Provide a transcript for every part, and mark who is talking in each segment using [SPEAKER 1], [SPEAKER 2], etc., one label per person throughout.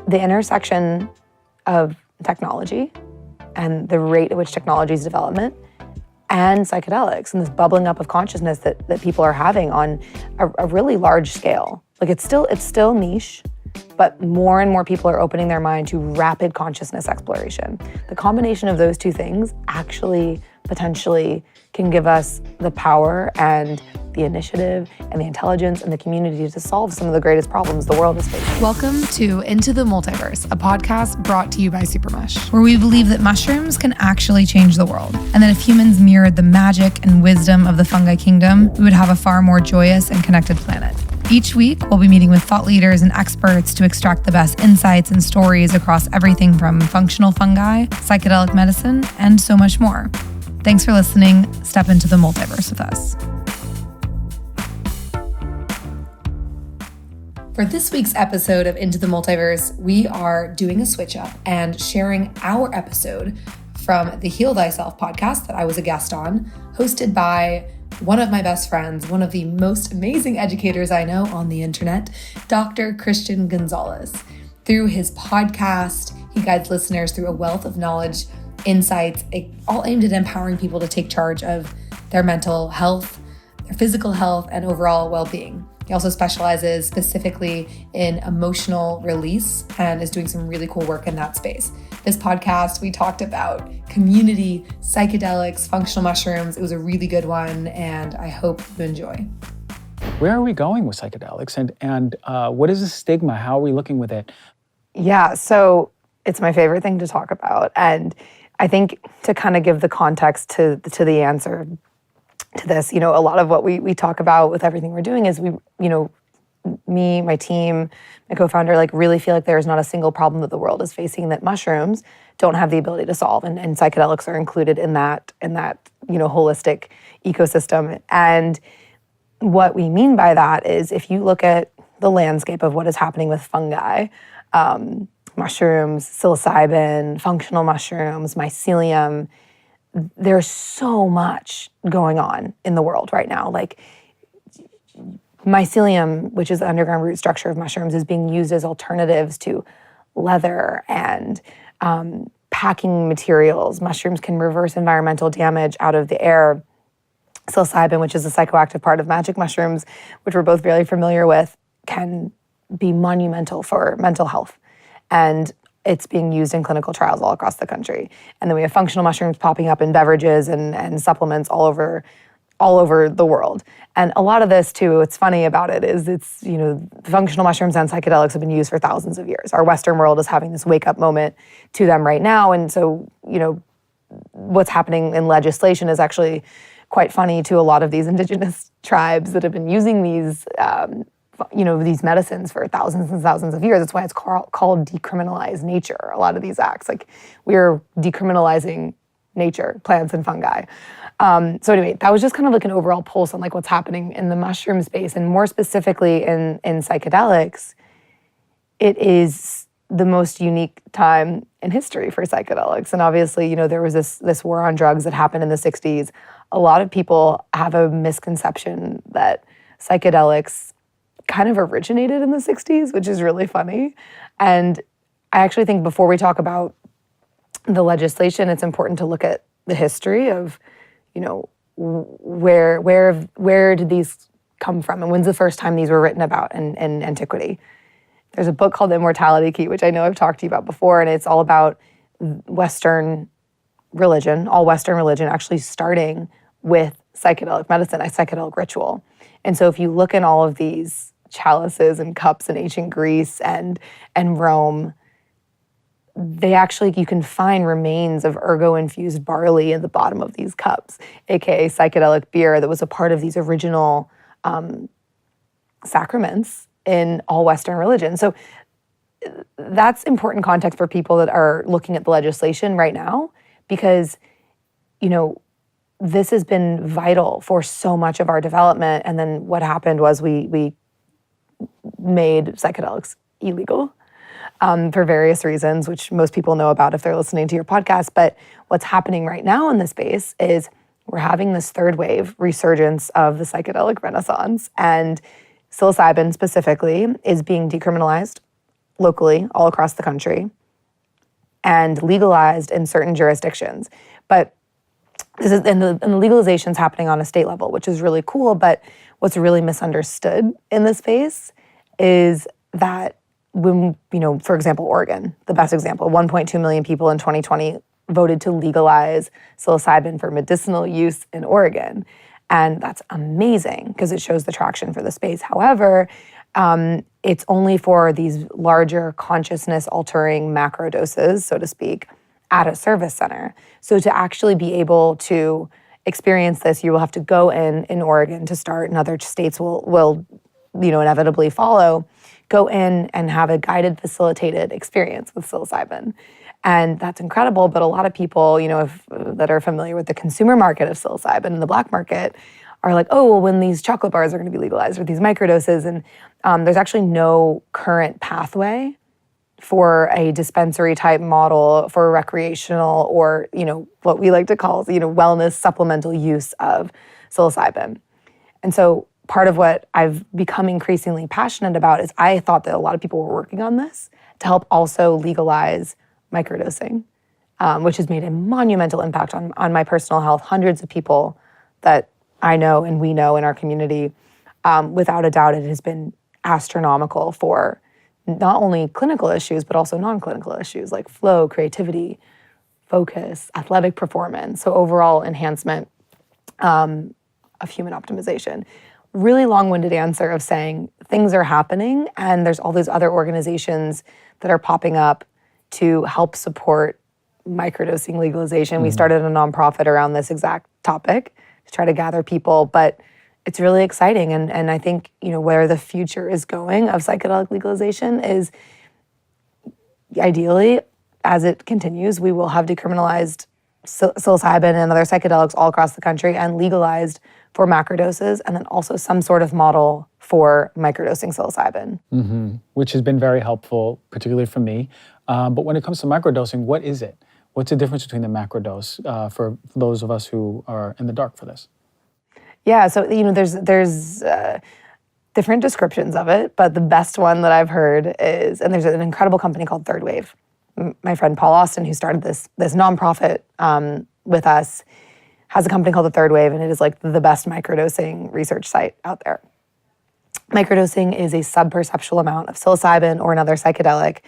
[SPEAKER 1] the intersection of technology and the rate at which technology is development and psychedelics and this bubbling up of consciousness that people are having on a really large scale. Like it's still niche, but more and more people are opening their mind to rapid consciousness exploration. The combination of those two things actually potentially can give us the power and the initiative and the intelligence and the community to solve some of the greatest problems the world is facing.
[SPEAKER 2] Welcome to Into the Multiverse, a podcast brought to you by Supermush, where we believe that mushrooms can actually change the world, and that if humans mirrored the magic and wisdom of the fungi kingdom, we would have a far more joyous and connected planet. Each week, we'll be meeting with thought leaders and experts to extract the best insights and stories across everything from functional fungi, psychedelic medicine, and so much more. Thanks for listening. Step into the multiverse with us. For this week's episode of Into the Multiverse, we are doing a switch up and sharing our episode from the Heal Thyself podcast that I was a guest on, hosted by one of my best friends, one of the most amazing educators I know on the internet, Dr. Christian Gonzalez. Through his podcast, he guides listeners through a wealth of knowledge, insights, all aimed at empowering people to take charge of their mental health, their physical health, and overall well-being. He also specializes specifically in emotional release and is doing some really cool work in that space. This podcast, we talked about community, psychedelics, functional mushrooms. It was a really good one, and I hope you enjoy.
[SPEAKER 3] Where are we going with psychedelics, and what is the stigma? How are we looking with it?
[SPEAKER 1] Yeah, so it's my favorite thing to talk about, and I think to kind of give the context to the answer to this, a lot of what we talk about with everything we're doing is me, my team, my co-founder, really feel like there's not a single problem that the world is facing that mushrooms don't have the ability to solve, and psychedelics are included in that holistic ecosystem. And what we mean by that is if you look at the landscape of what is happening with fungi, mushrooms, psilocybin, functional mushrooms, mycelium, there's so much going on in the world right now. Like mycelium, which is the underground root structure of mushrooms, is being used as alternatives to leather and packing materials. Mushrooms can reverse environmental damage out of the air. Psilocybin, which is a psychoactive part of magic mushrooms, which we're both very familiar with, can be monumental for mental health. And it's being used in clinical trials all across the country. And then we have functional mushrooms popping up in beverages and supplements all over the world. And a lot of this too, what's funny about it is functional mushrooms and psychedelics have been used for thousands of years. Our Western world is having this wake up moment to them right now. And so, what's happening in legislation is actually quite funny to a lot of these indigenous tribes that have been using these these medicines for thousands and thousands of years. That's why it's called decriminalize nature. A lot of these acts, we're decriminalizing nature, plants and fungi. So anyway, that was just kind of an overall pulse on what's happening in the mushroom space, and more specifically in psychedelics. It is the most unique time in history for psychedelics. And obviously, there was this war on drugs that happened in the 60s. A lot of people have a misconception that psychedelics kind of originated in the 60s, which is really funny. And I actually think before we talk about the legislation, it's important to look at the history of, where did these come from, and when's the first time these were written about in antiquity. There's a book called The Immortality Key, which I know I've talked to you about before, and it's all about Western religion, all Western religion actually starting with psychedelic medicine, a psychedelic ritual. And so if you look in all of these chalices and cups in ancient Greece and Rome, you can find remains of ergo-infused barley in the bottom of these cups, aka psychedelic beer that was a part of these original sacraments in all Western religion. So that's important context for people that are looking at the legislation right now, because, this has been vital for so much of our development. And then what happened was we made psychedelics illegal for various reasons, which most people know about if they're listening to your podcast. But what's happening right now in the space is we're having this third wave resurgence of the psychedelic renaissance. And psilocybin specifically is being decriminalized locally all across the country and legalized in certain jurisdictions. But this is, and the legalization's happening on a state level, which is really cool. But what's really misunderstood in this space is that when, for example, Oregon, the best example, 1.2 million people in 2020 voted to legalize psilocybin for medicinal use in Oregon. And that's amazing because it shows the traction for the space. However, it's only for these larger consciousness altering macro doses, so to speak, at a service center. So to actually be able to experience this, you will have to go in Oregon to start, and other states will inevitably follow, go in and have a guided, facilitated experience with psilocybin. And that's incredible, but a lot of people, that are familiar with the consumer market of psilocybin and the black market are like, oh, well, when these chocolate bars are going to be legalized or these microdoses, and there's actually no current pathway for a dispensary type model for recreational or, what we like to call, wellness supplemental use of psilocybin. And so part of what I've become increasingly passionate about is I thought that a lot of people were working on this to help also legalize microdosing, which has made a monumental impact on my personal health. Hundreds of people that I know and we know in our community, without a doubt, it has been astronomical for not only clinical issues, but also non-clinical issues like flow, creativity, focus, athletic performance, so overall enhancement of human optimization. Really long-winded answer of saying things are happening and there's all these other organizations that are popping up to help support microdosing legalization. Mm-hmm. We started a nonprofit around this exact topic to try to gather people, but it's really exciting. And I think, where the future is going of psychedelic legalization is ideally, as it continues, we will have decriminalized psilocybin and other psychedelics all across the country and legalized for macrodoses, and then also some sort of model for microdosing psilocybin.
[SPEAKER 3] Mm-hmm. Which has been very helpful, particularly for me. But when it comes to microdosing, what is it? What's the difference between the macrodose for those of us who are in the dark for this?
[SPEAKER 1] Yeah, so there's different descriptions of it, but the best one that I've heard is, and there's an incredible company called Third Wave. My friend Paul Austin, who started this nonprofit with us, has a company called the Third Wave, and it is like the best microdosing research site out there. Microdosing is a subperceptual amount of psilocybin or another psychedelic,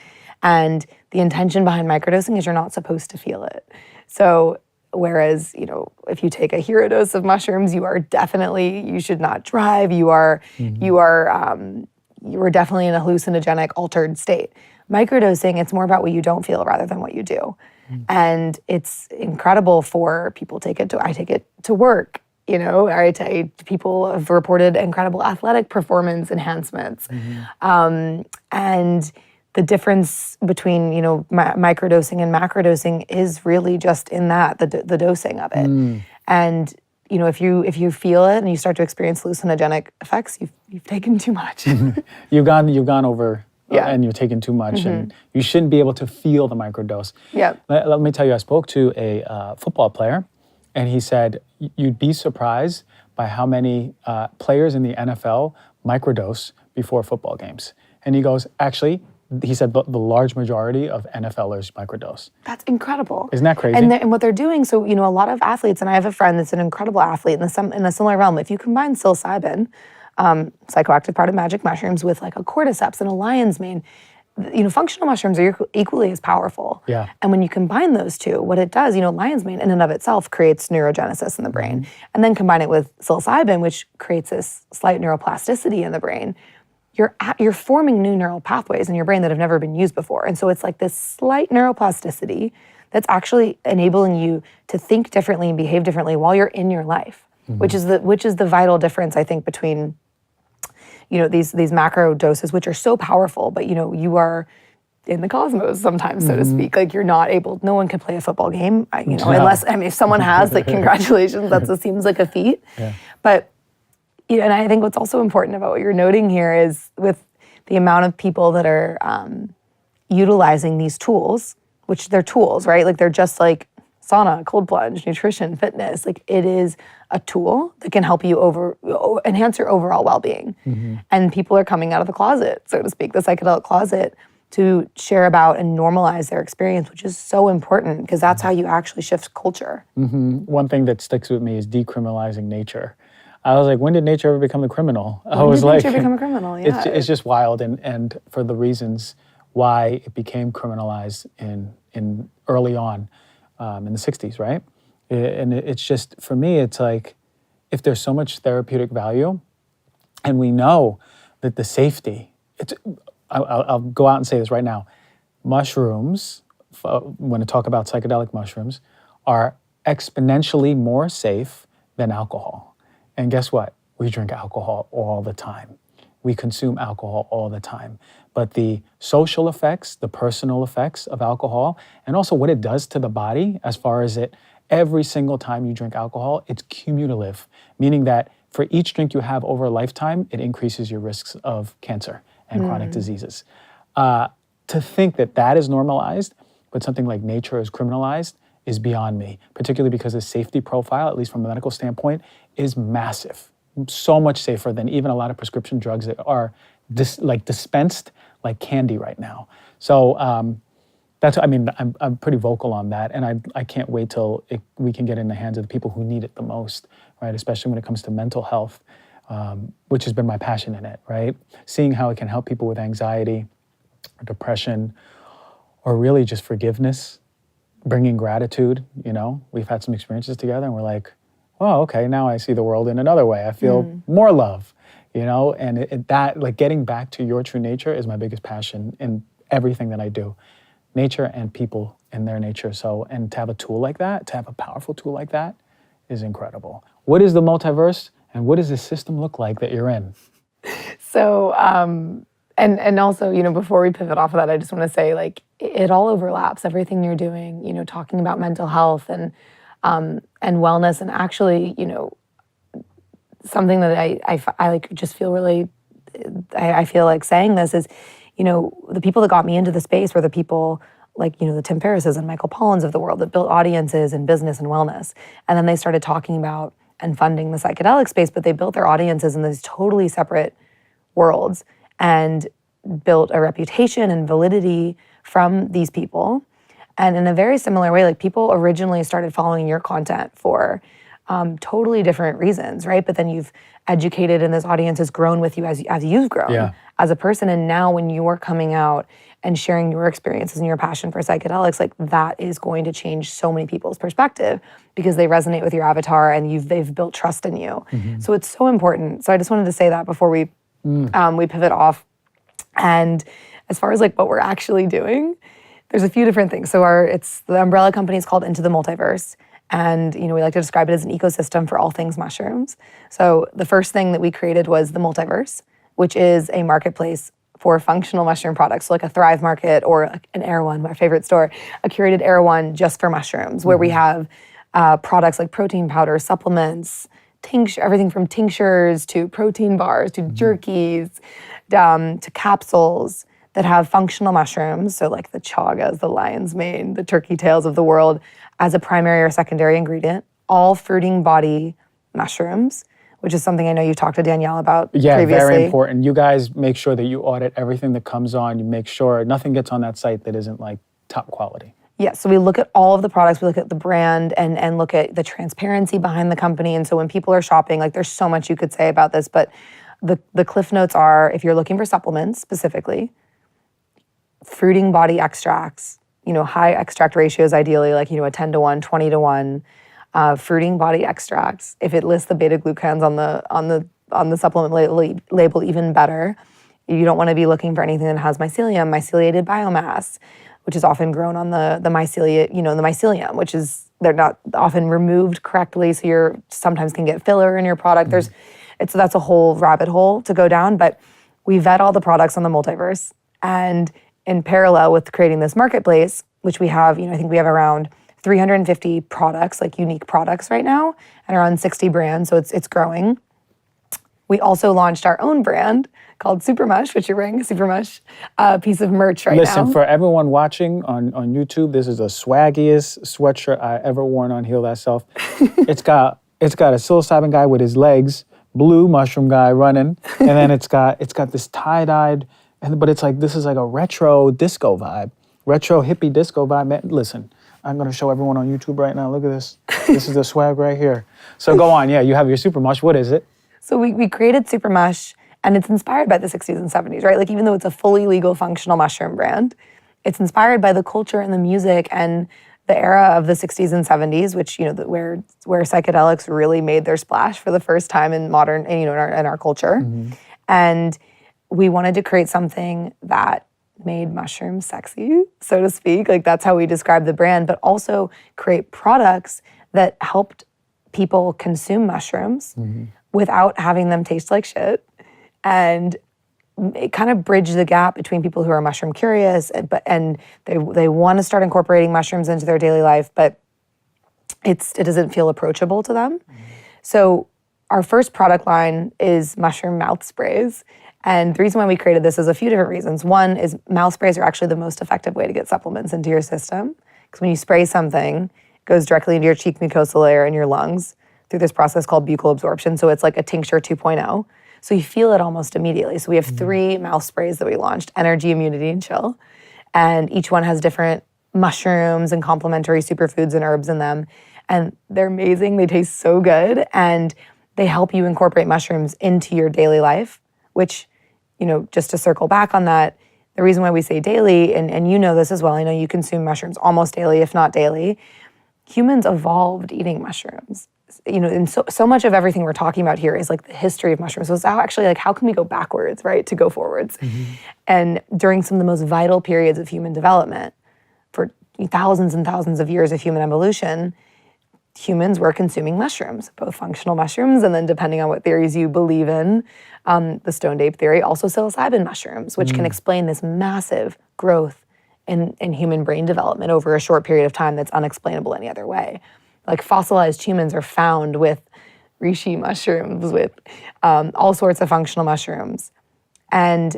[SPEAKER 1] and the intention behind microdosing is you're not supposed to feel it. So whereas, if you take a hero dose of mushrooms, you should not drive. You are definitely in a hallucinogenic, altered state. Microdosing, it's more about what you don't feel rather than what you do. Mm. And it's incredible for people I take it to work. People have reported incredible athletic performance enhancements. Mm-hmm. And the difference between, microdosing and macrodosing is really just in that, the dosing of it. Mm. And, if you feel it and you start to experience hallucinogenic effects, you've taken too much.
[SPEAKER 3] You've gone over and you've taken too much, mm-hmm. and you shouldn't be able to feel the microdose.
[SPEAKER 1] Yeah.
[SPEAKER 3] Let me tell you, I spoke to a football player, and he said, you'd be surprised by how many players in the NFL microdose before football games. And he goes, actually, he said the large majority of NFLers microdose.
[SPEAKER 1] That's incredible.
[SPEAKER 3] Isn't that crazy?
[SPEAKER 1] And what they're doing, so, a lot of athletes, and I have a friend that's an incredible athlete in a similar realm. If you combine psilocybin, psychoactive part of magic mushrooms, with like a cordyceps and a lion's mane, functional mushrooms are equally as powerful. Yeah. And when you combine those two, what it does, lion's mane in and of itself creates neurogenesis in the brain. Mm-hmm. And then combine it with psilocybin, which creates this slight neuroplasticity in the brain. You're forming new neural pathways in your brain that have never been used before. And so it's like this slight neuroplasticity that's actually enabling you to think differently and behave differently while you're in your life, mm-hmm. which is the vital difference, I think, between these macro doses, which are so powerful, but you are in the cosmos sometimes, so to speak. Like no one can play a football game, unless, if someone has, like, congratulations, that seems like a feat. Yeah. But, and I think what's also important about what you're noting here is with the amount of people that are utilizing these tools, which they're tools, right? Like they're just like sauna, cold plunge, nutrition, fitness. Like it is a tool that can help you enhance your overall well-being. Mm-hmm. And people are coming out of the closet, so to speak, the psychedelic closet, to share about and normalize their experience, which is so important because that's how you actually shift culture.
[SPEAKER 3] One thing that sticks with me is decriminalizing nature. I was like, when did nature ever become a criminal?
[SPEAKER 1] When did nature become a criminal? Yeah.
[SPEAKER 3] It's just wild, and for the reasons why it became criminalized in early on in the 60s, right? And it's just, for me, it's like, if there's so much therapeutic value, and we know that the safety, I'll go out and say this right now, mushrooms, when I talk about psychedelic mushrooms, are exponentially more safe than alcohol. And guess what? We drink alcohol all the time. We consume alcohol all the time. But the social effects, the personal effects of alcohol, and also what it does to the body as far as every single time you drink alcohol, it's cumulative, meaning that for each drink you have over a lifetime, it increases your risks of cancer and chronic diseases. To think that that is normalized, but something like nature is criminalized, is beyond me, particularly because the safety profile, at least from a medical standpoint, is massive. So much safer than even a lot of prescription drugs that are dispensed like candy right now. So I'm pretty vocal on that, and I can't wait till we can get in the hands of the people who need it the most, right? Especially when it comes to mental health, which has been my passion in it, right? Seeing how it can help people with anxiety, or depression, or really just forgiveness, bringing gratitude. We've had some experiences together, and we're like, oh, okay, now I see the world in another way. I feel more love, and that, like, getting back to your true nature is my biggest passion in everything that I do. Nature and people in their nature. So, and to have a tool like that, to have a powerful tool like that, is incredible. What is the multiverse, and what does the system look like that you're in?
[SPEAKER 1] So, and also, before we pivot off of that, I just want to say, like, it all overlaps. Everything you're doing, talking about mental health and wellness, and actually, something that I like just feel really, I feel like saying this is, the people that got me into the space were the people like, the Tim Ferrisses and Michael Pollans of the world that built audiences in business and wellness. And then they started talking about and funding the psychedelic space, but they built their audiences in these totally separate worlds and built a reputation and validity from these people. And in a very similar way, like, people originally started following your content for totally different reasons, right? But then you've educated, and this audience has grown with you as you've grown as a person. And now when you're coming out and sharing your experiences and your passion for psychedelics, like, that is going to change so many people's perspective because they resonate with your avatar and they've built trust in you. So it's so important. So I just wanted to say that before we pivot off. And as far as like what we're actually doing, there's a few different things. So the umbrella company is called Into the Multiverse. And, we like to describe it as an ecosystem for all things mushrooms. So the first thing that we created was the Multiverse, which is a marketplace for functional mushroom products, so like a Thrive Market or an Erewhon, my favorite store, a curated Erewhon just for mushrooms, where we have products like protein powder, supplements, everything from tinctures to protein bars to jerkies to capsules that have functional mushrooms, so like the chagas, the lion's mane, the turkey tails of the world, as a primary or secondary ingredient, all fruiting body mushrooms, which is something I know you've talked to Danielle about previously.
[SPEAKER 3] Very important. You guys make sure that you audit everything that comes on. You make sure nothing gets on that site that isn't like top quality.
[SPEAKER 1] Yeah, so we look at all of the products, we look at the brand and look at the transparency behind the company. And so when people are shopping, like, there's so much you could say about this, but the cliff notes are, if you're looking for supplements specifically, fruiting body extracts, high extract ratios, ideally, like, a 10-to-1, 20-to-1, fruiting body extracts. If it lists the beta glucans on the supplement label, even better. You don't want to be looking for anything that has myceliated biomass, which is often grown on the mycelium, which is, they're not often removed correctly, so you sometimes can get filler in your product. That's a whole rabbit hole to go down, but we vet all the products on the Multiverse, and in parallel with creating this marketplace, which we have, I think we have around 350 products, like unique products right now, and around 60 brands, so it's growing. We also launched our own brand called Supermush, which you're wearing a Supermush piece of merch right now.
[SPEAKER 3] Listen, for everyone watching on YouTube, this is the swaggiest sweatshirt I ever worn on Heal Thyself. It's got a psilocybin guy with his legs, blue mushroom guy running, and then it's got this tie-dyed but it's like, this is like a retro disco vibe, retro hippie disco vibe. Man, listen, I'm gonna show everyone on YouTube right now. Look at this. This is the swag right here. So go on, yeah, you have your Supermush. What is it?
[SPEAKER 1] So we created Supermush, and it's inspired by the 60s and 70s, right? Like even though it's a fully legal functional mushroom brand, it's inspired by the culture and the music and the era of the 60s and 70s, which, you know, where psychedelics really made their splash for the first time in modern, you know, in our culture. And we wanted to create something that made mushrooms sexy, so to speak. Like that's how we describe the brand, but also create products that helped people consume mushrooms without having them taste like shit. And it kind of bridged the gap between people who are mushroom curious, and they want to start incorporating mushrooms into their daily life, but it doesn't feel approachable to them. So our first product line is mushroom mouth sprays. And the reason why we created this is a few different reasons. One is mouth sprays are actually the most effective way to get supplements into your system. Because when you spray something, it goes directly into your cheek mucosal layer and your lungs through this process called buccal absorption. So it's like a tincture 2.0. So you feel it almost immediately. So we have 3 mouth sprays that we launched, Energy, Immunity, and Chill. And each one has different mushrooms and complementary superfoods and herbs in them. And they're amazing. They taste so good. And they help you incorporate mushrooms into your daily life, which, you know, just to circle back on that, the reason why we say daily, and you know this as well, I know you consume mushrooms almost daily, if not daily. Humans evolved eating mushrooms. You know, and so much of everything we're talking about here is like the history of mushrooms. So it's actually like, how can we go backwards, right, to go forwards? And during some of the most vital periods of human development, for thousands and thousands of years of human evolution, humans were consuming mushrooms, both functional mushrooms, and then depending on what theories you believe in, the stoned ape theory, also psilocybin mushrooms, which can explain this massive growth in human brain development over a short period of time that's unexplainable any other way. Like fossilized humans are found with reishi mushrooms, with all sorts of functional mushrooms. And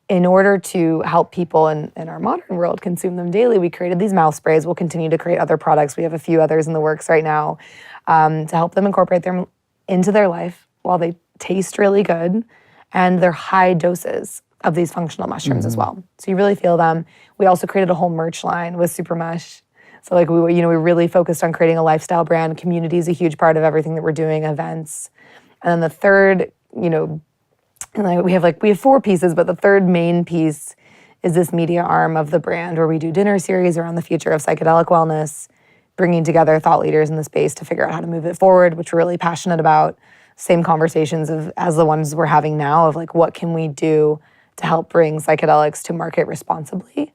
[SPEAKER 1] in order to help people in our modern world consume them daily, we created these mouth sprays. We'll continue to create other products. We have a few others in the works right now to help them incorporate them into their life while they taste really good. And they're high doses of these functional mushrooms as well. So you really feel them. We also created a whole merch line with Supermush. So like we really focused on creating a lifestyle brand. Community is a huge part of everything that we're doing, events. And then the third, you know, and we have 4 pieces, but the third main piece is this media arm of the brand where we do dinner series around the future of psychedelic wellness, bringing together thought leaders in the space to figure out how to move it forward, which we're really passionate about. Same conversations as the ones we're having now of like, what can we do to help bring psychedelics to market responsibly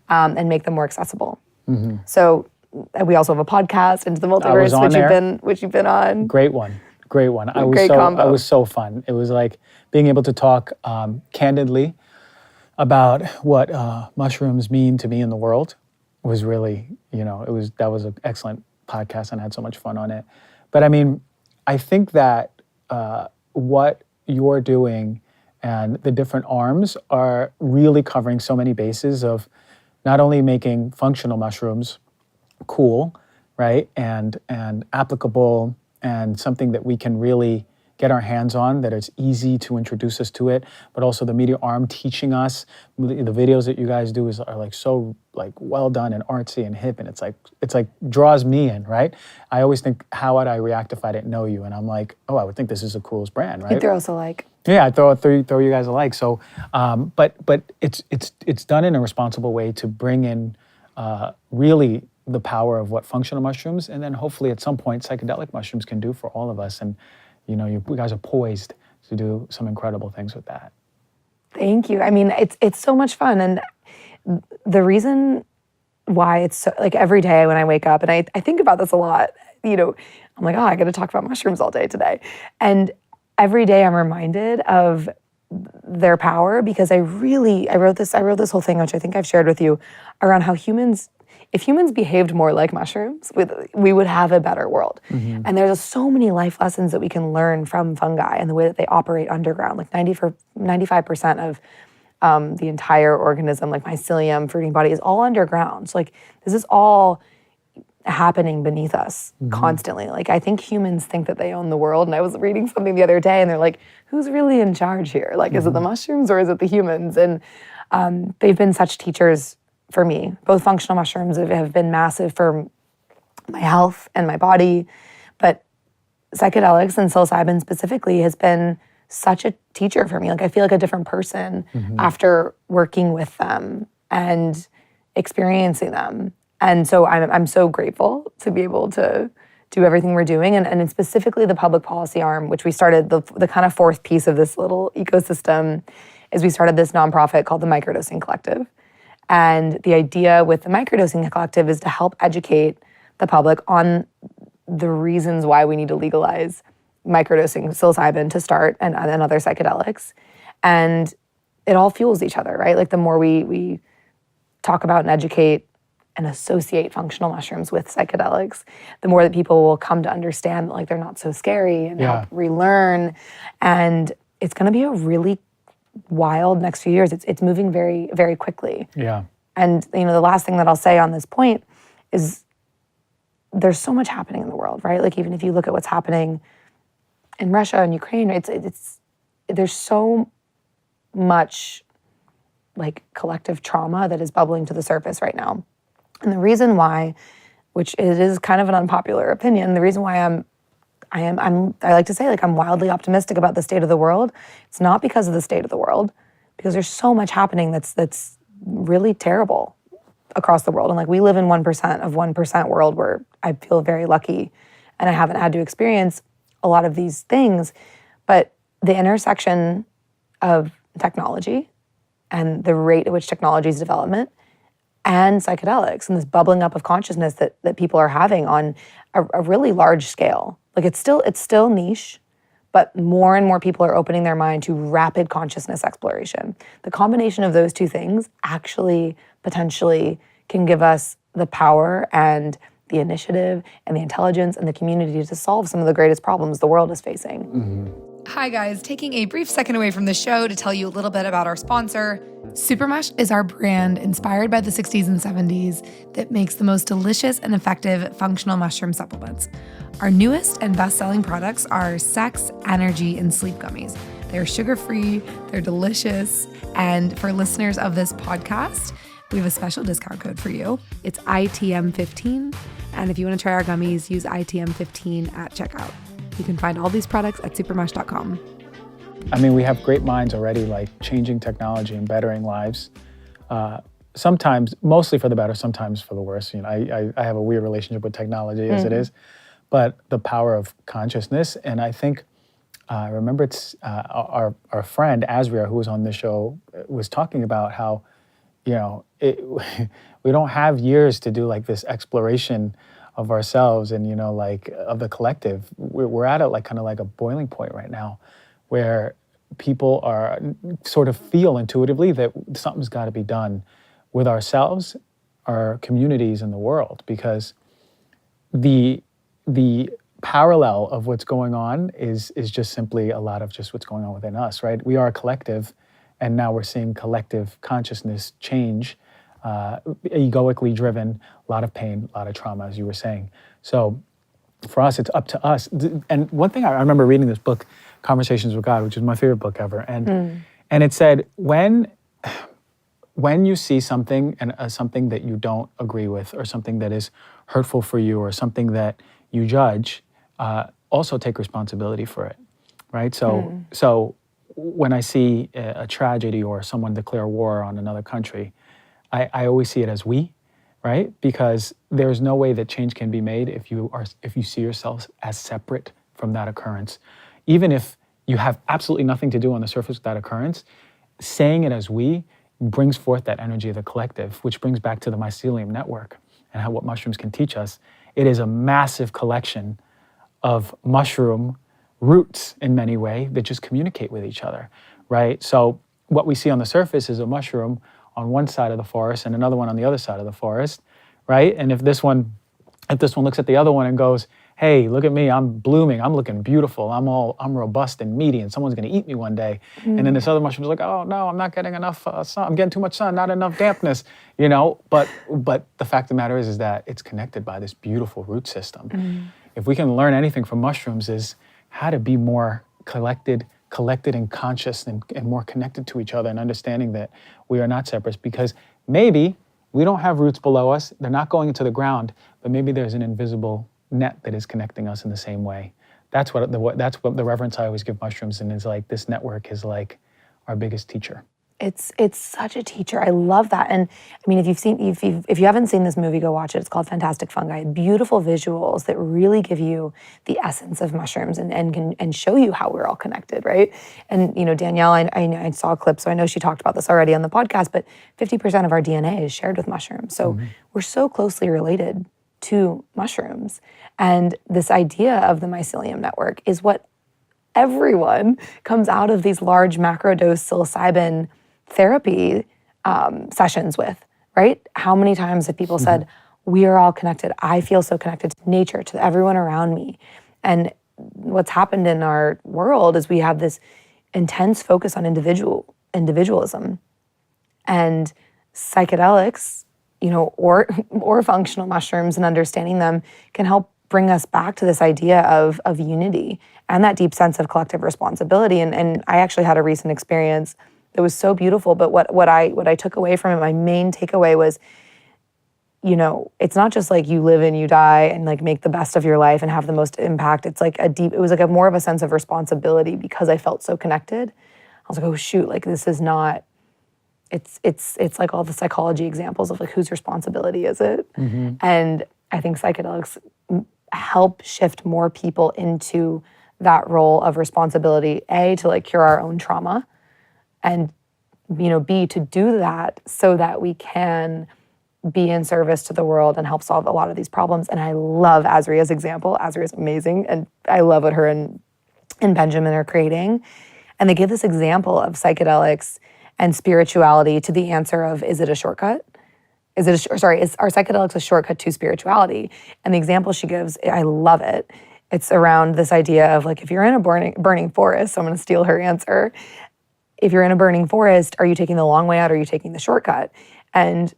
[SPEAKER 1] and make them more accessible. So we also have a podcast, Into the Multiverse, which you've been on.
[SPEAKER 3] Great one. I was so fun. It was like being able to talk candidly about what mushrooms mean to me in the world was really, you know, that was an excellent podcast, and I had so much fun on it. But I mean, I think that what you're doing and the different arms are really covering so many bases of not only making functional mushrooms cool, right, and applicable, and something that we can really get our hands on, that it's easy to introduce us to it, but also the media arm teaching us. The videos that you guys do are like so like well done and artsy and hip, and it's like draws me in, right? I always think, how would I react if I didn't know you? And I'm like, oh, I would think this is the coolest brand, right?
[SPEAKER 1] You throw us a like.
[SPEAKER 3] Yeah, I throw you guys a like. So, but it's done in a responsible way to bring in really the power of what functional mushrooms, and then hopefully at some point psychedelic mushrooms can do for all of us. And you know, you guys are poised to do some incredible things with that.
[SPEAKER 1] Thank you. I mean, it's so much fun, and the reason why it's so, like every day when I wake up, and I think about this a lot. You know, I'm like, oh, I got to talk about mushrooms all day today, and every day I'm reminded of their power, because I wrote this whole thing, which I think I've shared with you, around how if humans behaved more like mushrooms, we would have a better world. And there's so many life lessons that we can learn from fungi and the way that they operate underground. Like 95% of the entire organism, like mycelium, fruiting body, is all underground. So like this is all happening beneath us constantly. Like, I think humans think that they own the world. And I was reading something the other day and they're like, who's really in charge here? Like, is it the mushrooms or is it the humans? And they've been such teachers for me. Both functional mushrooms have been massive for my health and my body. But psychedelics and psilocybin specifically has been such a teacher for me. Like, I feel like a different person after working with them and experiencing them. And so I'm so grateful to be able to do everything we're doing. And specifically the public policy arm, which we started, the kind of fourth piece of this little ecosystem is we started this nonprofit called the Microdosing Collective. And the idea with the Microdosing Collective is to help educate the public on the reasons why we need to legalize microdosing psilocybin to start and other psychedelics. And it all fuels each other, right? Like, the more we talk about and educate and associate functional mushrooms with psychedelics, the more that people will come to understand that, like, they're not so scary and help relearn. And it's going to be a really wild next few years. It's moving very, very quickly.
[SPEAKER 3] Yeah.
[SPEAKER 1] And, you know, the last thing that I'll say on this point is there's so much happening in the world, right? Like, even if you look at what's happening in Russia and Ukraine, there's so much, like, collective trauma that is bubbling to the surface right now. And the reason why, which it is kind of an unpopular opinion, the reason why I like to say, like, I'm wildly optimistic about the state of the world. It's not because of the state of the world, because there's so much happening that's really terrible across the world. And, like, we live in 1% of 1% world where I feel very lucky and I haven't had to experience a lot of these things. But the intersection of technology and the rate at which technology is development and psychedelics and this bubbling up of consciousness that people are having on a really large scale. Like, it's still niche, but more and more people are opening their mind to rapid consciousness exploration. The combination of those two things actually potentially can give us the power and the initiative and the intelligence and the community to solve some of the greatest problems the world is facing.
[SPEAKER 2] Hi guys, taking a brief second away from the show to tell you a little bit about our sponsor. Supermush is our brand inspired by the 60s and 70s that makes the most delicious and effective functional mushroom supplements. Our newest and best-selling products are Sex, Energy, and Sleep Gummies. They're sugar-free, they're delicious, and for listeners of this podcast, we have a special discount code for you. It's ITM15, and if you want to try our gummies, use ITM15 at checkout. You can find all these products at supermush.com.
[SPEAKER 3] I mean, we have great minds already, like changing technology and bettering lives. Sometimes, mostly for the better, sometimes for the worse. You know, I have a weird relationship with technology as it is, but the power of consciousness. And I think, I remember it's our friend Azria, who was on the show, was talking about how, you know, we don't have years to do like this exploration of ourselves and, you know, like of the collective. We're at like kind of like a boiling point right now where people are sort of feel intuitively that something's got to be done with ourselves, our communities, and the world, because the parallel of what's going on is just simply a lot of just what's going on within us, right? We are a collective, and now we're seeing collective consciousness change, egoically driven, a lot of pain, a lot of trauma, as you were saying. So for us, it's up to us. And one thing I remember reading this book, Conversations with God, which is my favorite book ever, and it said, when you see something and something that you don't agree with, or something that is hurtful for you, or something that you judge, also take responsibility for it, right? So when I see a tragedy or someone declare war on another country, I always see it as we, right? Because there's no way that change can be made if you see yourselves as separate from that occurrence. Even if you have absolutely nothing to do on the surface with that occurrence, saying it as we brings forth that energy of the collective, which brings back to the mycelium network and how what mushrooms can teach us. It is a massive collection of mushroom roots in many ways that just communicate with each other, right? So what we see on the surface is a mushroom on one side of the forest and another one on the other side of the forest, right? And if this one looks at the other one and goes, hey, look at me, I'm blooming, I'm looking beautiful, I'm robust and meaty, and someone's gonna eat me one day. And then this other mushroom's like, oh no, I'm not getting enough sun, I'm getting too much sun, not enough dampness, you know? But the fact of the matter is that it's connected by this beautiful root system. If we can learn anything from mushrooms is how to be more collected and conscious and more connected to each other, and understanding that we are not separate, because maybe we don't have roots below us, they're not going into the ground, but maybe there's an invisible net that is connecting us in the same way. That's what the reverence I always give mushrooms, and is like, this network is like our biggest teacher.
[SPEAKER 1] It's such a teacher. I love that. And I mean, if you haven't seen this movie, go watch it. It's called Fantastic Fungi. Beautiful visuals that really give you the essence of mushrooms and show you how we're all connected, right? And you know, Danielle, I saw a clip, so I know she talked about this already on the podcast, but 50% of our DNA is shared with mushrooms. So we're so closely related to mushrooms. And this idea of the mycelium network is what everyone comes out of these large macrodose psilocybin therapy sessions with, right? How many times have people said, we are all connected. I feel so connected to nature, to everyone around me. And what's happened in our world is we have this intense focus on individualism. And psychedelics, you know, or functional mushrooms, and understanding them can help bring us back to this idea of unity and that deep sense of collective responsibility. And I actually had a recent experience that was so beautiful, but what I took away from it, my main takeaway was, you know, it's not just like you live and you die and like make the best of your life and have the most impact. It's like it was like a more of a sense of responsibility, because I felt so connected. I was like, oh shoot, like this is not, it's like all the psychology examples of like, whose responsibility is it? And I think psychedelics help shift more people into that role of responsibility, A, to like cure our own trauma, and, you know, B, to do that so that we can be in service to the world and help solve a lot of these problems. And I love Azria's example. Azria is amazing, and I love what her and Benjamin are creating. And they give this example of psychedelics and spirituality to the answer of, is it a shortcut? Are psychedelics a shortcut to spirituality? And the example she gives, I love it. It's around this idea of like, if you're in a burning forest, so I'm going to steal her answer. If you're in a burning forest, are you taking the long way out, or are you taking the shortcut? And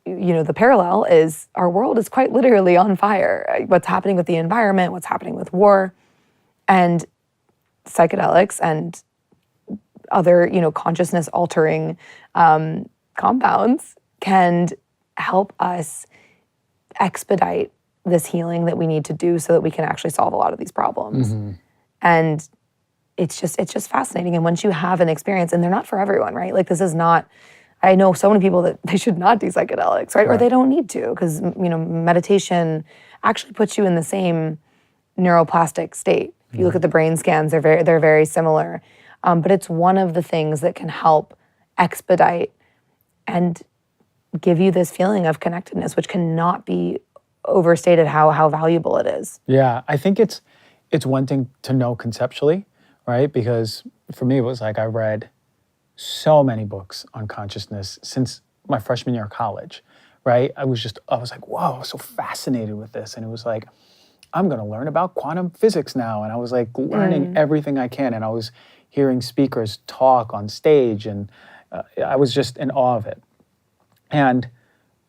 [SPEAKER 1] you know, the parallel is our world is quite literally on fire. What's happening with the environment, what's happening with war, and psychedelics and other, you know, consciousness altering compounds can help us expedite this healing that we need to do so that we can actually solve a lot of these problems. And it's just fascinating. And once you have an experience, and they're not for everyone, right? Like this is not, I know so many people that they should not do psychedelics, right? Or they don't need to, because, you know, meditation actually puts you in the same neuroplastic state. If you look at the brain scans, they're very similar. But it's one of the things that can help expedite and give you this feeling of connectedness, which cannot be overstated how valuable it is.
[SPEAKER 3] Yeah, I think it's one thing to know conceptually, right? Because for me, it was like I read so many books on consciousness since my freshman year of college, right? I was like, whoa, I was so fascinated with this. And it was like, I'm going to learn about quantum physics now. And I was like learning everything I can. And I was hearing speakers talk on stage, and I was just in awe of it. And,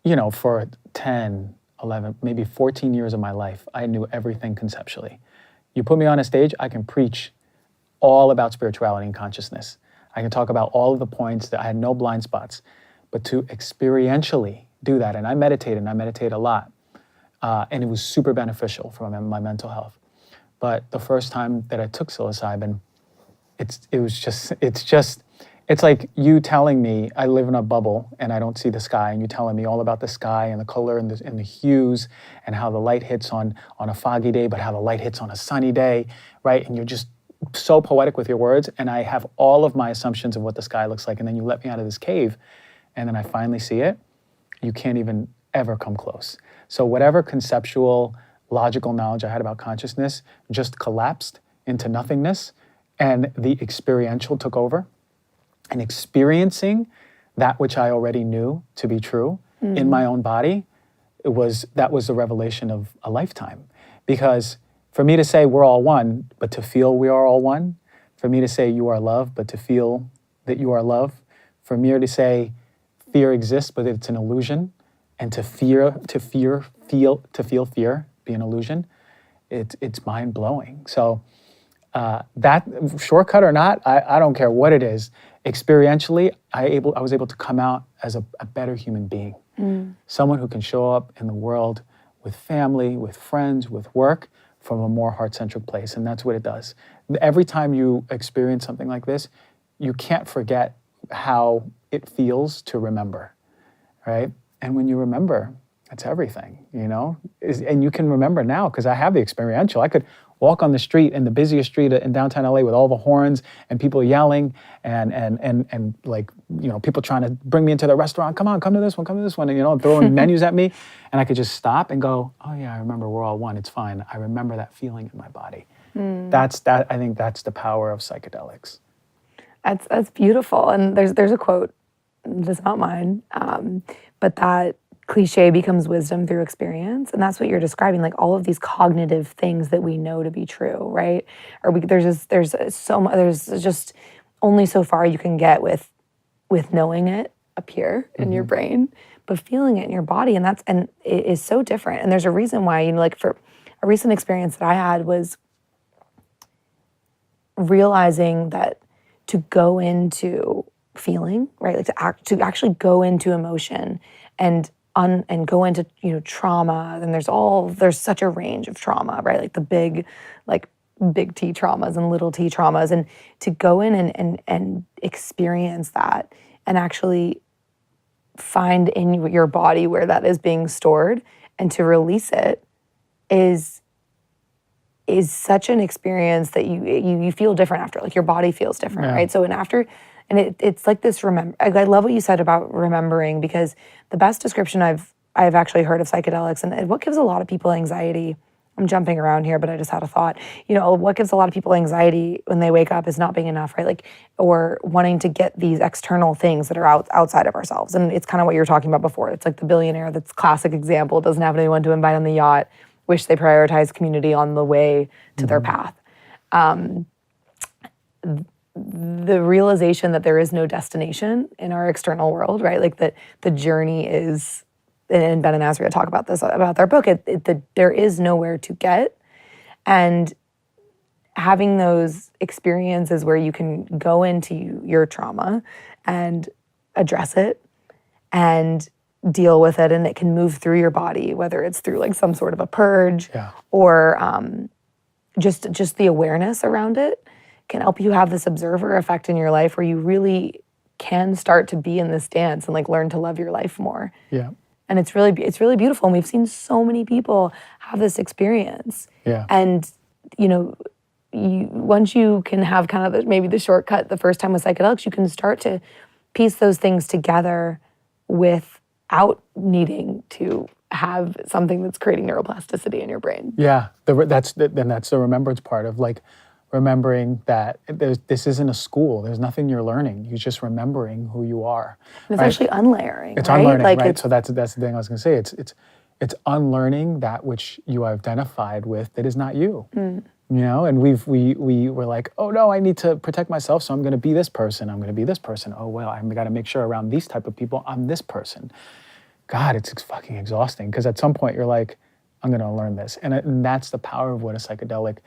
[SPEAKER 3] you know, for 10, 11, maybe 14 years of my life, I knew everything conceptually. You put me on a stage, I can preach all about spirituality and consciousness. I can talk about all of the points that I had no blind spots, but to experientially do that, and I meditate a lot, and it was super beneficial for my mental health. But the first time that I took psilocybin, it's like you telling me I live in a bubble and I don't see the sky, and you telling me all about the sky and the color and the hues and how the light hits on a foggy day, but how the light hits on a sunny day, right? And you're just so poetic with your words, and I have all of my assumptions of what the sky looks like, and then you let me out of this cave, and then I finally see it. You can't even ever come close. So whatever conceptual, logical knowledge I had about consciousness just collapsed into nothingness, and the experiential took over. And experiencing that which I already knew to be true in my own body, that was the revelation of a lifetime. Because for me to say we're all one, but to feel we are all one, for me to say you are love, but to feel that you are love, for me to say fear exists, but it's an illusion, and to feel fear be an illusion, it's mind blowing. So that shortcut or not, I don't care what it is. Experientially, I was able to come out as a better human being, someone who can show up in the world with family, with friends, with work, from a more heart-centric place, and that's what it does. Every time you experience something like this, you can't forget how it feels to remember, right? And when you remember, that's everything, you know? And you can remember now, because I have the experiential. I could walk on the street, in the busiest street in downtown LA with all the horns and people yelling and like, you know, people trying to bring me into the restaurant. Come on, come to this one, and, you know, throwing menus at me. And I could just stop and go, oh yeah, I remember we're all one, it's fine. I remember that feeling in my body. I think that's the power of psychedelics.
[SPEAKER 1] That's beautiful. And there's a quote, it's not mine, but that cliche becomes wisdom through experience, and that's what you're describing. Like all of these cognitive things that we know to be true, right? Or there's just only so far you can get with knowing it up here in your brain, but feeling it in your body, and it is so different. And there's a reason why, you know, like for a recent experience that I had was realizing that to go into feeling, right, like to actually go into emotion and go into, you know, trauma, and there's such a range of trauma, right? Like the big T traumas and little T traumas, and to go in and experience that and actually find in your body where that is being stored and to release it is such an experience that you feel different after. Like your body feels different, right? So it's like this I love what you said about remembering, because the best description I've actually heard of psychedelics, and what gives a lot of people anxiety, I'm jumping around here, but I just had a thought, you know, what gives a lot of people anxiety when they wake up is not being enough, right? Like, or wanting to get these external things that are outside of ourselves. And it's kind of what you were talking about before. It's like the billionaire, that's classic example, doesn't have anyone to invite on the yacht, wish they prioritized community on the way to their path. The realization that there is no destination in our external world, right? Like that the journey is, and Ben and Azria talk about this, about their book, there is nowhere to get. And having those experiences where you can go into your trauma and address it and deal with it, and it can move through your body, whether it's through like some sort of a purge or just the awareness around it, can help you have this observer effect in your life where you really can start to be in this dance and like learn to love your life more.
[SPEAKER 3] Yeah.
[SPEAKER 1] And it's really beautiful. And we've seen so many people have this experience. Yeah. And, you know, once you can have kind of maybe the shortcut the first time with psychedelics, you can start to piece those things together without needing to have something that's creating neuroplasticity in your brain.
[SPEAKER 3] Yeah, that's the remembrance part of like remembering that this isn't a school. There's nothing you're learning. You're just remembering who you are.
[SPEAKER 1] And it's actually unlayering.
[SPEAKER 3] It's
[SPEAKER 1] right?
[SPEAKER 3] unlearning,
[SPEAKER 1] like
[SPEAKER 3] right? So that's the thing I was going to say. It's unlearning that which you identified with that is not you. You know, and we were like, oh no, I need to protect myself, so I'm going to be this person. I'm going to be this person. Oh well, I've got to make sure around these type of people I'm this person. God, it's fucking exhausting, because at some point you're like, I'm going to learn this, and that's the power of what a psychedelic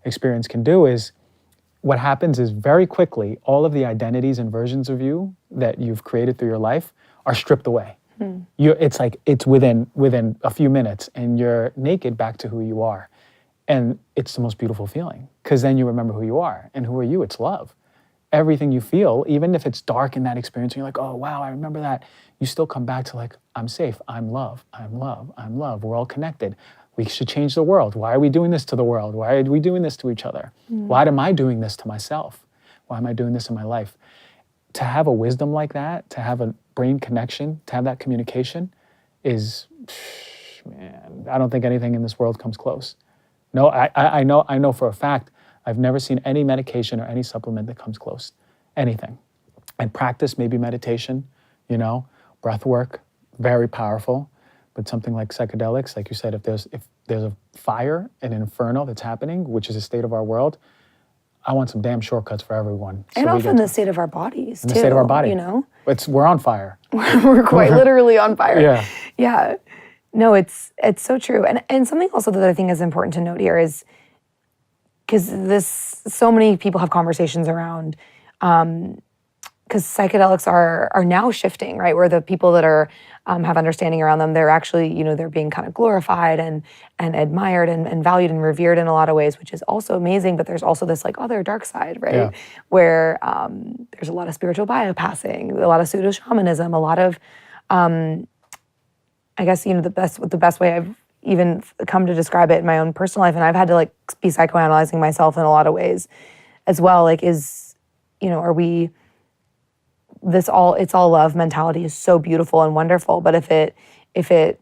[SPEAKER 3] experience can do. Is what happens is very quickly all of the identities and versions of you that you've created through your life are stripped away. It's like it's within a few minutes, and you're naked back to who you are. And it's the most beautiful feeling, because then you remember who you are. And who are you? It's love. Everything you feel, even if it's dark in that experience, and you're like, oh, wow, I remember that, you still come back to like, I'm safe, I'm love, I'm love, I'm love. We're all connected. We should change the world. Why are we doing this to the world? Why are we doing this to each other? Why am I doing this to myself? Why am I doing this in my life? To have a wisdom like that, to have a brain connection, to have that communication is, man, I don't think anything in this world comes close. No, I know for a fact, I've never seen any medication or any supplement that comes close. Anything. And practice maybe meditation, you know, breath work, very powerful. But something like psychedelics, like you said, if there's a fire, an inferno that's happening, which is a state of our world, I want some damn shortcuts for everyone.
[SPEAKER 1] And often the state of our bodies, too.
[SPEAKER 3] The state of our body.
[SPEAKER 1] You know?
[SPEAKER 3] We're on fire.
[SPEAKER 1] We're quite literally on fire.
[SPEAKER 3] Yeah.
[SPEAKER 1] Yeah. No, it's so true. And something also that I think is important to note here is, because so many people have conversations around, because psychedelics are now shifting, right? Where the people that are have understanding around them, they're actually, they're being kind of glorified and admired and valued and revered in a lot of ways, which is also amazing. But there's also this like other dark side, right? Yeah. Where there's a lot of spiritual biopassing, a lot of pseudo shamanism, a lot of, I guess, the best way I've even come to describe it in my own personal life, and I've had to like be psychoanalyzing myself in a lot of ways as well. Like, are we? It's all love mentality is so beautiful and wonderful, but if it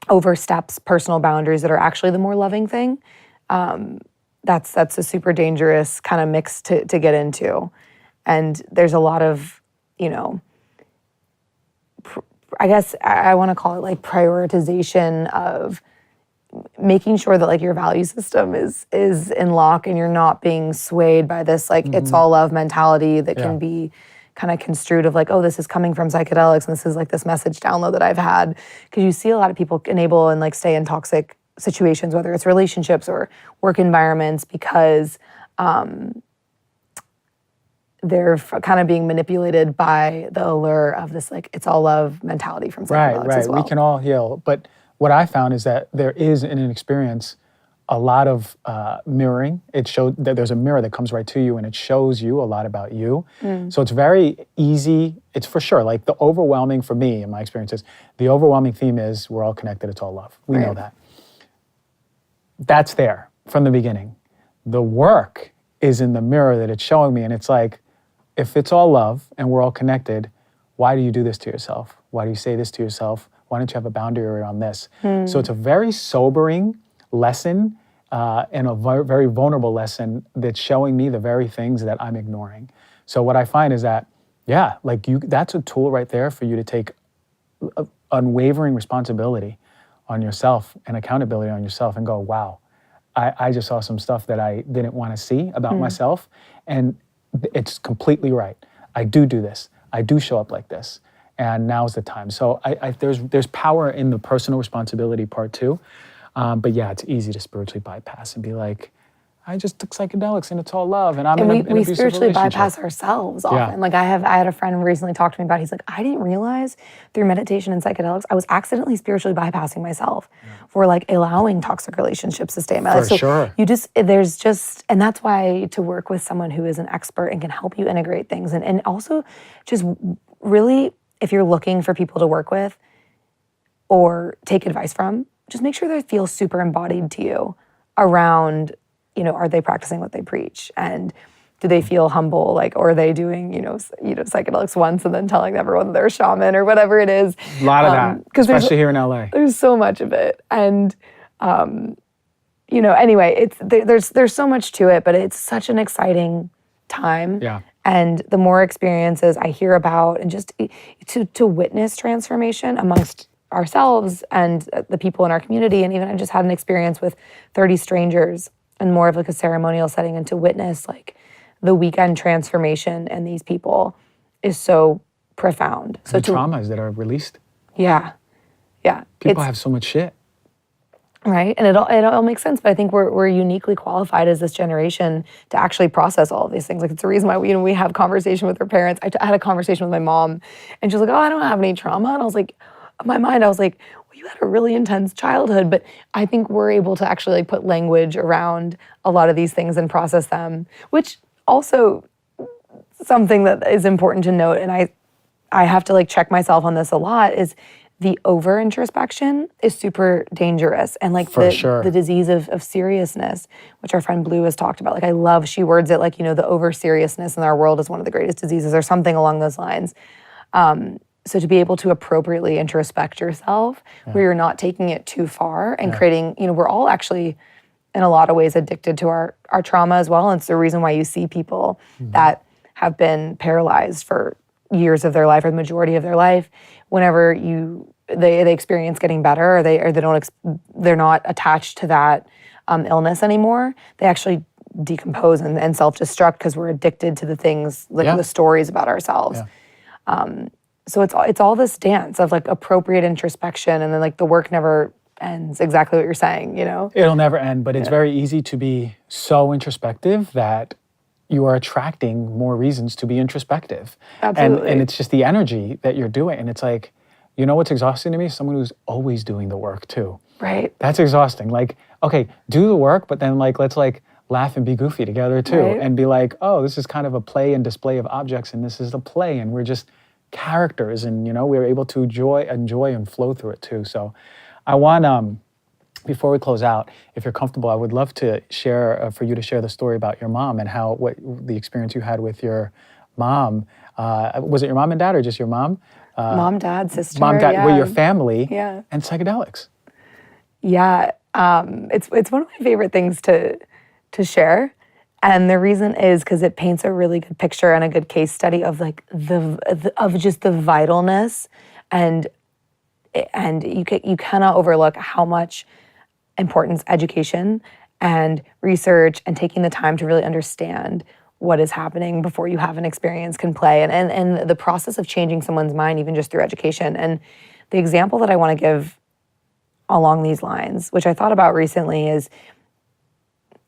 [SPEAKER 1] oversteps personal boundaries that are actually the more loving thing, that's a super dangerous kind of mix to get into. And there's a lot of, I guess I want to call it like prioritization of making sure that like your value system is in lock and you're not being swayed by this like it's all love mentality that can be kind of construed of like, oh, this is coming from psychedelics and this is like this message download that I've had. Because you see a lot of people enable and like stay in toxic situations, whether it's relationships or work environments, because they're kind of being manipulated by the allure of this like it's all love mentality from psychedelics as well.
[SPEAKER 3] We can all heal. But what I found is that there is in an experience a lot of mirroring. It showed that there's a mirror that comes right to you and it shows you a lot about you. So it's very easy. It's for sure, like the overwhelming, for me, in my experiences, the overwhelming theme is we're all connected, it's all love. We know that. That's there from the beginning. The work is in the mirror that it's showing me, and it's like, if it's all love and we're all connected, why do you do this to yourself? Why do you say this to yourself? Why don't you have a boundary around this? So it's a very sobering lesson and a very vulnerable lesson that's showing me the very things that I'm ignoring. So what I find is that, that's a tool right there for you to take unwavering responsibility on yourself and accountability on yourself and go, wow, I just saw some stuff that I didn't want to see about myself, and it's completely right. I do this. I do show up like this, and now's the time. So there's power in the personal responsibility part too. But yeah, it's easy to spiritually bypass and be like, I just took psychedelics and it's all love, and I'm in an abusive relationship. We spiritually bypass
[SPEAKER 1] ourselves often. Yeah. Like I had a friend who recently talked to me about, he's like, I didn't realize through meditation and psychedelics, I was accidentally spiritually bypassing myself for like allowing toxic relationships to stay in my life. So
[SPEAKER 3] sure.
[SPEAKER 1] And that's why to work with someone who is an expert and can help you integrate things, and also just really, if you're looking for people to work with or take advice from, just make sure they feel super embodied to you around, are they practicing what they preach? And do they feel humble? Like, or are they doing, psychedelics once and then telling everyone they're a shaman or whatever it is?
[SPEAKER 3] A lot of that, especially here in LA.
[SPEAKER 1] There's so much of it. And, anyway, there's so much to it, but it's such an exciting time.
[SPEAKER 3] Yeah.
[SPEAKER 1] And the more experiences I hear about, and just to witness transformation amongst ourselves and the people in our community, and even I just had an experience with 30 strangers in more of like a ceremonial setting, and to witness like the weekend transformation in these people is so profound.
[SPEAKER 3] So the traumas that are released.
[SPEAKER 1] Yeah.
[SPEAKER 3] People have so much shit.
[SPEAKER 1] Right, and it all makes sense, but I think we're uniquely qualified as this generation to actually process all of these things. Like, it's the reason why we have conversation with our parents. I had a conversation with my mom, and she was like, "Oh, I don't have any trauma," and I was like, in my mind, I was like, well, you had a really intense childhood, but I think we're able to actually like put language around a lot of these things and process them, which also something that is important to note, and I have to like check myself on this a lot, is the over introspection is super dangerous, and like the disease of seriousness, which our friend Blue has talked about. Like, I love, she words it like, the over seriousness in our world is one of the greatest diseases, or something along those lines. So to be able to appropriately introspect yourself, where you're not taking it too far and creating, we're all actually in a lot of ways addicted to our trauma as well. And it's the reason why you see people that have been paralyzed for years of their life or the majority of their life. Whenever you they experience getting better, or they're not attached to that illness anymore. They actually decompose and self-destruct because we're addicted to the things, like the stories about ourselves. So it's all this dance of like appropriate introspection, and then like the work never ends. Exactly what you're saying,
[SPEAKER 3] It'll never end, but it's very easy to be so introspective that you are attracting more reasons to be introspective.
[SPEAKER 1] Absolutely.
[SPEAKER 3] And it's just the energy that you're doing. And it's like, what's exhausting to me? Someone who's always doing the work too.
[SPEAKER 1] Right.
[SPEAKER 3] That's exhausting. Like, okay, do the work, but then like, let's like laugh and be goofy together too.
[SPEAKER 1] Right.
[SPEAKER 3] And be like, oh, this is kind of a play and display of objects, and this is the play, and we're just characters, and we're able to enjoy and flow through it too. So I want, before we close out, if you're comfortable, I would love to share, for you to share the story about your mom and what the experience you had with your mom. Was it your mom and dad, or just your mom?
[SPEAKER 1] Mom, dad, sister.
[SPEAKER 3] Mom, dad,
[SPEAKER 1] yeah.
[SPEAKER 3] were your family,
[SPEAKER 1] Yeah.
[SPEAKER 3] and psychedelics.
[SPEAKER 1] Yeah, it's one of my favorite things to share, and the reason is because it paints a really good picture and a good case study of like of just the vitalness, and you cannot overlook how much importance education and research and taking the time to really understand what is happening before you have an experience can play, and the process of changing someone's mind even just through education. And the example that I want to give along these lines, which I thought about recently, is,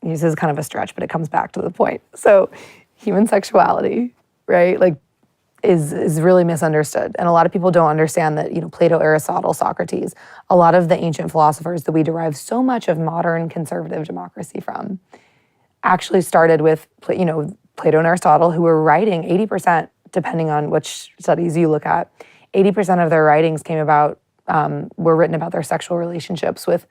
[SPEAKER 1] this is kind of a stretch, but it comes back to the point. So human sexuality, right, like is really misunderstood. And a lot of people don't understand that, Plato, Aristotle, Socrates, a lot of the ancient philosophers that we derive so much of modern conservative democracy from actually started with, Plato and Aristotle, who were writing 80%, depending on which studies you look at, 80% of their writings were written about their sexual relationships with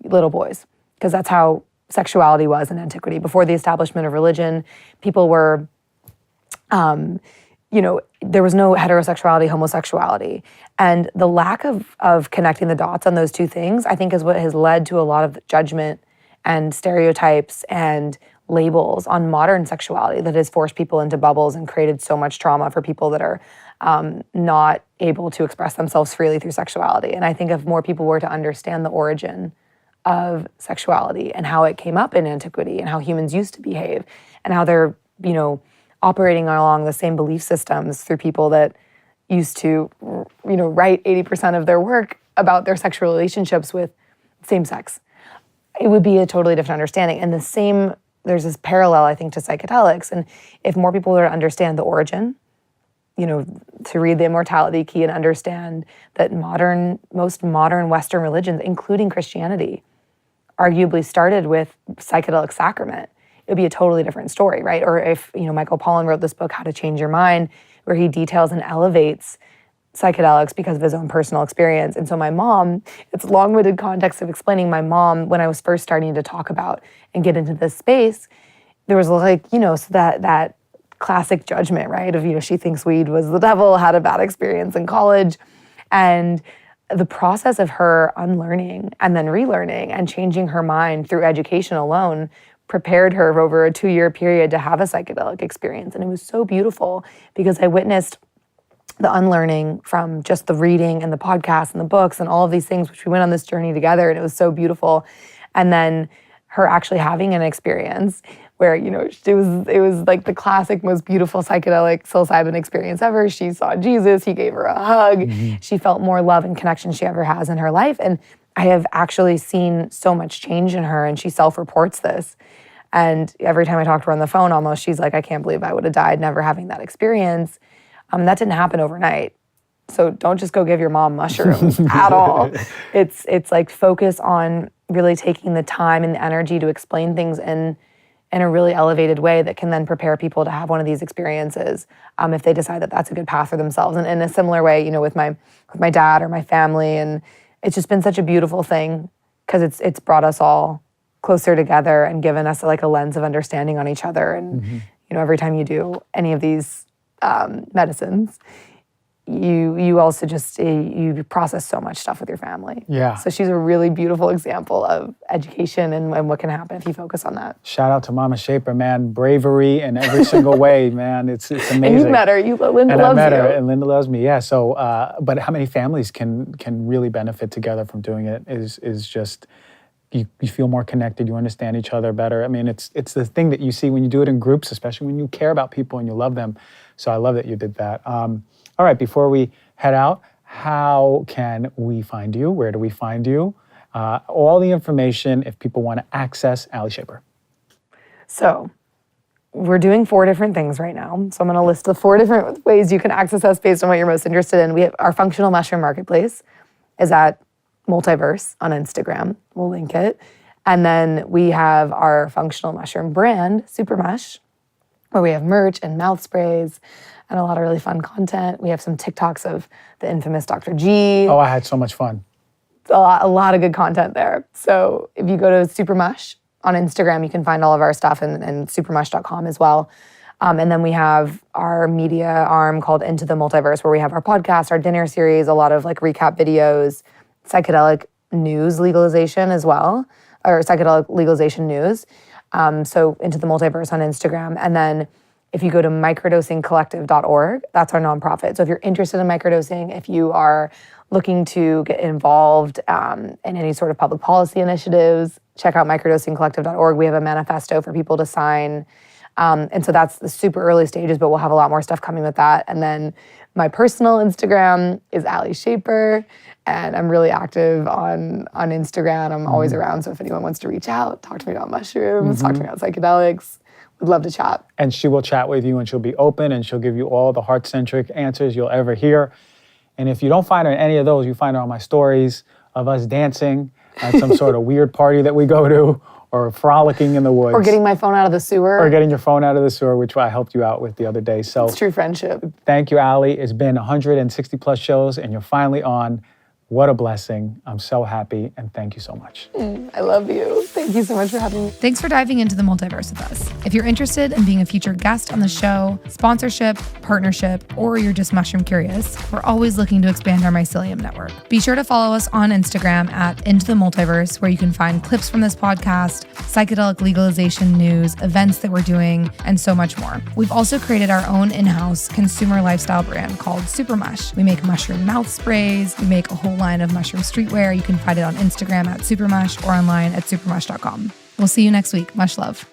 [SPEAKER 1] little boys, because that's how sexuality was in antiquity. Before the establishment of religion, people were, there was no heterosexuality, homosexuality. And the lack of connecting the dots on those two things, I think, is what has led to a lot of the judgment and stereotypes and labels on modern sexuality that has forced people into bubbles and created so much trauma for people that are not able to express themselves freely through sexuality. And I think if more people were to understand the origin of sexuality and how it came up in antiquity and how humans used to behave and how they're, operating along the same belief systems through people that used to, write 80% of their work about their sexual relationships with same sex, it would be a totally different understanding. And there's this parallel, I think, to psychedelics. And if more people were to understand the origin, to read the Immortality Key and understand that most modern Western religions, including Christianity, arguably started with psychedelic sacrament, it would be a totally different story, right? Or if, Michael Pollan wrote this book, How to Change Your Mind, where he details and elevates psychedelics because of his own personal experience. And so my mom, it's a long-winded context of explaining my mom, when I was first starting to talk about and get into this space, there was like, so that classic judgment, right? Of, she thinks weed was the devil, had a bad experience in college. And the process of her unlearning and then relearning and changing her mind through education alone prepared her over a 2-year period to have a psychedelic experience. And it was so beautiful because I witnessed the unlearning from just the reading and the podcasts and the books and all of these things, which we went on this journey together, and it was so beautiful. And then her actually having an experience where, it was like the classic, most beautiful psychedelic psilocybin experience ever. She saw Jesus, he gave her a hug. Mm-hmm. She felt more love and connection she ever has in her life. And I have actually seen so much change in her, and she self-reports this. And every time I talk to her on the phone, almost, she's like, I can't believe I would have died never having that experience. That didn't happen overnight. So don't just go give your mom mushrooms at all. It's like focus on really taking the time and the energy to explain things in a really elevated way that can then prepare people to have one of these experiences if they decide that that's a good path for themselves. And in a similar way, with my dad or my family, and it's just been such a beautiful thing because it's brought us all closer together and given us like a lens of understanding on each other. And every time you do any of these medicines, you also just you process so much stuff with your family.
[SPEAKER 3] Yeah.
[SPEAKER 1] So she's a really beautiful example of education and what can happen if you focus on that.
[SPEAKER 3] Shout out to Mama Schaper, man. Bravery in every single way, man. It's amazing.
[SPEAKER 1] And you met her. Linda
[SPEAKER 3] and
[SPEAKER 1] loves
[SPEAKER 3] I met
[SPEAKER 1] you.
[SPEAKER 3] her, and Linda loves me. Yeah. So, but how many families can really benefit together from doing it is just you feel more connected. You understand each other better. I mean, it's the thing that you see when you do it in groups, especially when you care about people and you love them. So I love that you did that. All right, before we head out, how can we find you? Where do we find you? All the information if people want to access Alli Schaper.
[SPEAKER 1] So we're doing 4 different things right now. So I'm going to list the 4 different ways you can access us based on what you're most interested in. We have our functional mushroom marketplace is at Multiverse on Instagram. We'll link it. And then we have our functional mushroom brand, Supermush, where we have merch and mouth sprays and a lot of really fun content. We have some TikToks of the infamous Dr. G.
[SPEAKER 3] Oh, I had so much fun.
[SPEAKER 1] A lot of good content there. So if you go to Supermush on Instagram, you can find all of our stuff and supermush.com as well. And then we have our media arm called Into the Multiverse, where we have our podcast, our dinner series, a lot of like recap videos, psychedelic news legalization as well, or psychedelic legalization news. So Into the Multiverse on Instagram. And then if you go to microdosingcollective.org, that's our nonprofit. So if you're interested in microdosing, if you are looking to get involved in any sort of public policy initiatives, check out microdosingcollective.org. We have a manifesto for people to sign. And so that's the super early stages, but we'll have a lot more stuff coming with that. And then my personal Instagram is Alli Schaper, and I'm really active on Instagram. I'm always around, so if anyone wants to reach out, talk to me about mushrooms, talk to me about psychedelics, we'd love to chat.
[SPEAKER 3] And she will chat with you, and she'll be open, and she'll give you all the heart-centric answers you'll ever hear. And if you don't find her in any of those, you find her on my stories of us dancing at some sort of weird party that we go to, or frolicking in the woods.
[SPEAKER 1] Or getting my phone out of the sewer.
[SPEAKER 3] Or getting your phone out of the sewer, which I helped you out with the other day. So
[SPEAKER 1] it's true friendship.
[SPEAKER 3] Thank you, Alli. It's been 160 plus shows, and you're finally on. What a blessing. I'm so happy, and thank you so much.
[SPEAKER 1] I love you. Thank you so much for having me.
[SPEAKER 2] Thanks for diving into the multiverse with us. If you're interested in being a featured guest on the show, sponsorship, partnership, or you're just mushroom curious, we're always looking to expand our mycelium network. Be sure to follow us on Instagram at Into the Multiverse, where you can find clips from this podcast, psychedelic legalization news, events that we're doing, and so much more. We've also created our own in-house consumer lifestyle brand called Supermush. We make mushroom mouth sprays. We make a whole line of mushroom streetwear. You can find it on Instagram at Supermush or online at supermush.com. We'll see you next week. Much love.